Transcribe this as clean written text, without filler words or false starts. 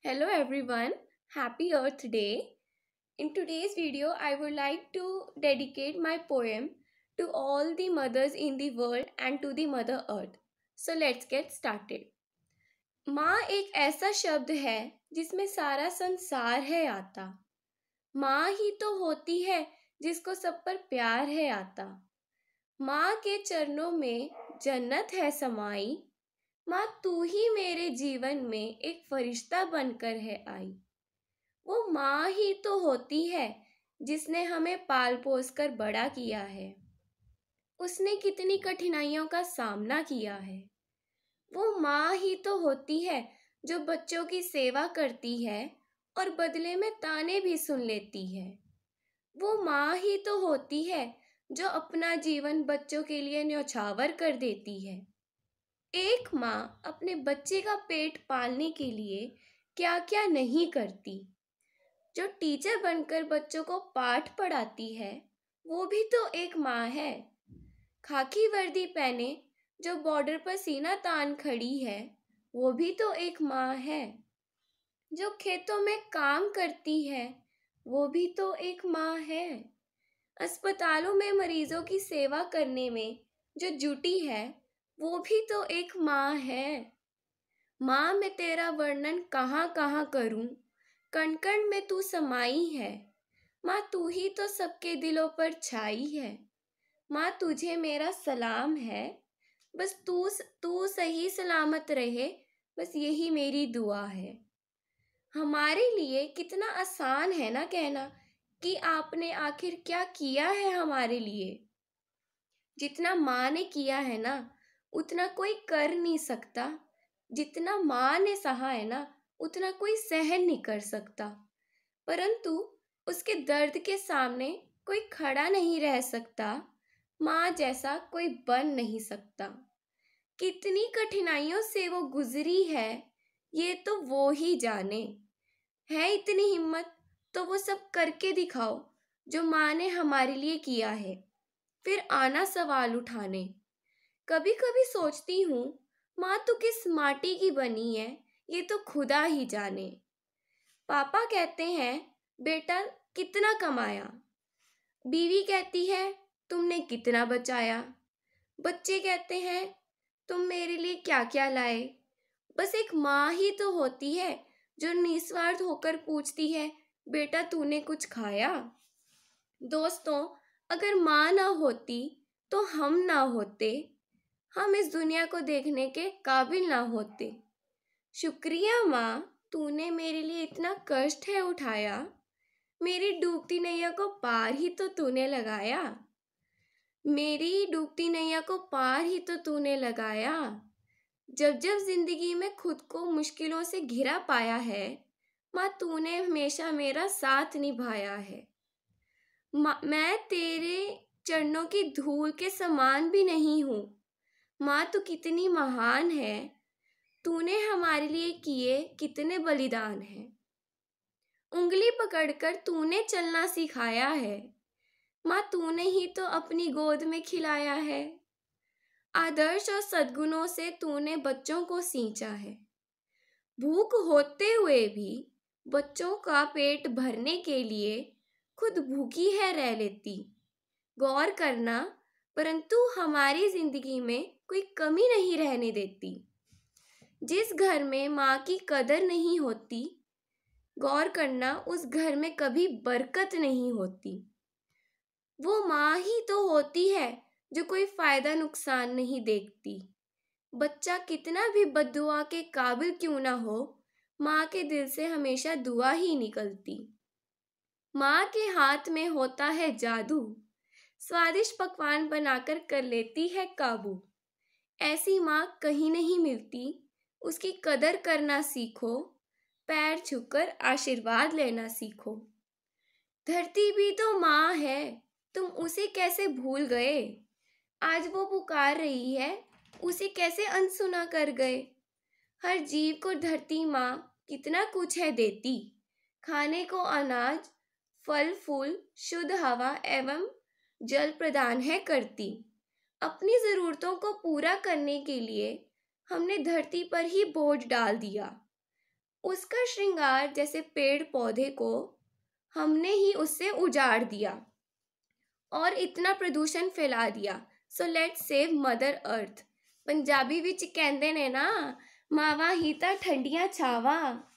Hello everyone, happy Earth Day. In today's video, I would like to dedicate my poem to all the mothers in the world and to the Mother Earth. So let's get started. माँ एक ऐसा शब्द है जिसमें सारा संसार है आता। माँ ही तो होती है जिसको सब पर प्यार है आता। माँ के चरणों में जन्नत है समाई। माँ तू ही मेरे जीवन में एक फरिश्ता बनकर है आई। वो माँ ही तो होती है जिसने हमें पाल पोस कर बड़ा किया है। उसने कितनी कठिनाइयों का सामना किया है। वो माँ ही तो होती है जो बच्चों की सेवा करती है और बदले में ताने भी सुन लेती है। वो माँ ही तो होती है जो अपना जीवन बच्चों के लिए न्यौछावर कर देती है। एक माँ अपने बच्चे का पेट पालने के लिए क्या क्या नहीं करती। जो टीचर बनकर बच्चों को पाठ पढ़ाती है वो भी तो एक माँ है। खाकी वर्दी पहने जो बॉर्डर पर सीना तान खड़ी है वो भी तो एक माँ है। जो खेतों में काम करती है वो भी तो एक माँ है। अस्पतालों में मरीजों की सेवा करने में जो जुटी है वो भी तो एक माँ है। माँ मैं तेरा वर्णन कहाँ कहाँ करूँ, कण कण में तू समाई है। माँ तू ही तो सबके दिलों पर छाई है। माँ तुझे मेरा सलाम है। बस तू तू सही सलामत रहे, बस यही मेरी दुआ है। हमारे लिए कितना आसान है ना कहना कि आपने आखिर क्या किया है हमारे लिए। जितना माँ ने किया है ना उतना कोई कर नहीं सकता। जितना माँ ने सहा है ना उतना कोई सहन नहीं कर सकता। परंतु उसके दर्द के सामने कोई खड़ा नहीं रह सकता। माँ जैसा कोई बन नहीं सकता। कितनी कठिनाइयों से वो गुजरी है ये तो वो ही जाने। है इतनी हिम्मत तो वो सब करके दिखाओ जो माँ ने हमारे लिए किया है, फिर आना सवाल उठाने। कभी कभी सोचती हूँ माँ तो किस माटी की बनी है ये तो खुदा ही जाने। पापा कहते हैं बेटा कितना कमाया, बीवी कहती है तुमने कितना बचाया, बच्चे कहते हैं तुम मेरे लिए क्या क्या लाए। बस एक माँ ही तो होती है जो निस्वार्थ होकर पूछती है बेटा तूने कुछ खाया। दोस्तों, अगर माँ ना होती तो हम ना होते। हम इस दुनिया को देखने के काबिल ना होते। शुक्रिया माँ, तूने मेरे लिए इतना कष्ट है उठाया। मेरी डूबती नैया को पार ही तो तूने लगाया। मेरी डूबती नैया को पार ही तो तूने लगाया। जब जब जिंदगी में खुद को मुश्किलों से घिरा पाया है माँ तूने हमेशा मेरा साथ निभाया है। मैं तेरे चरणों की धूल के समान भी नहीं हूँ। माँ तू कितनी महान है। तूने हमारे लिए किए कितने बलिदान हैं। उंगली पकड़कर तूने चलना सिखाया है। माँ तूने ही तो अपनी गोद में खिलाया है। आदर्श और सद्गुणों से तूने बच्चों को सींचा है। भूख होते हुए भी बच्चों का पेट भरने के लिए खुद भूखी है रह लेती। गौर करना, परंतु हमारी जिंदगी में कोई कमी नहीं रहने देती। जिस घर में माँ की कदर नहीं होती, गौर करना उस घर में कभी बरकत नहीं होती। वो माँ ही तो होती है जो कोई फायदा नुकसान नहीं देखती। बच्चा कितना भी बद्दुआ के काबिल क्यों ना हो, माँ के दिल से हमेशा दुआ ही निकलती। माँ के हाथ में होता है जादू, स्वादिष्ट पकवान बनाकर कर लेती है काबू। ऐसी माँ कहीं नहीं मिलती, उसकी कदर करना सीखो। पैर छूकर आशीर्वाद लेना सीखो। धरती भी तो माँ है, तुम उसे कैसे भूल गए। आज वो पुकार रही है, उसे कैसे अनसुना कर गए। हर जीव को धरती माँ कितना कुछ है देती। खाने को अनाज, फल फूल, शुद्ध हवा एवं जल प्रदान है करती। अपनी ज़रूरतों को पूरा करने के लिए हमने धरती पर ही बोझ डाल दिया। उसका श्रृंगार जैसे पेड़ पौधे को हमने ही उससे उजाड़ दिया और इतना प्रदूषण फैला दिया। So let's save mother earth. Punjabi विच कहंदे ने ना, मावां ही तां ठंडियां छावां,